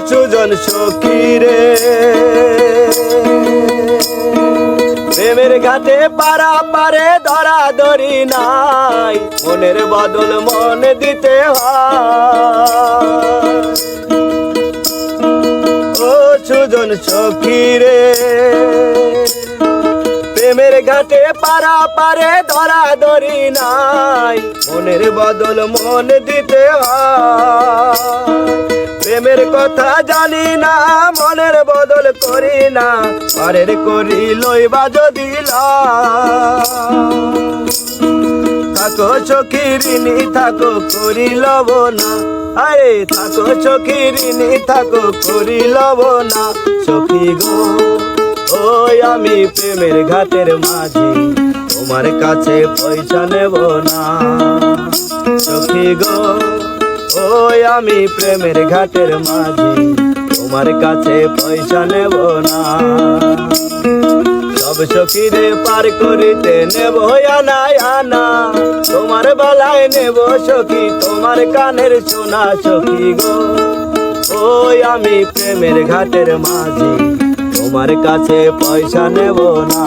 সুজন সখী রে প্রেমের ঘাটে পারা পারে ধরা ধরি নাই, মনের বদল মন দিতে হয়। ও সুজন সখী রে প্রেমের ঘাটে পারা পারে ধরা ধরি নাই, মনের বদল মন দিতে হয়। প্রেমের কথা জানি না, মনের বদল করি না, পারের করি লইবা যদি থাকো সখী ঋণী থাকো করি লব না, আরে থাকো সখী ঋণী থাকো করি লব না। সখী গো ওই আমি প্রেমের ঘাটের মাঝি, তোমার কাছে পয়সা নেব না। সখী গো ওই আমি প্রেমের ঘাটের মাঝি, তোমার কাছে পয়সা নেব না। সব সখীরে পার করিতে নেব আনা আনা, তোমার বেলায় নেব সখী তোমার কানের সোনা। সখী গো ওই আমি প্রেমের ঘাটের মাঝি, তোমার কাছে পয়সা নেব না।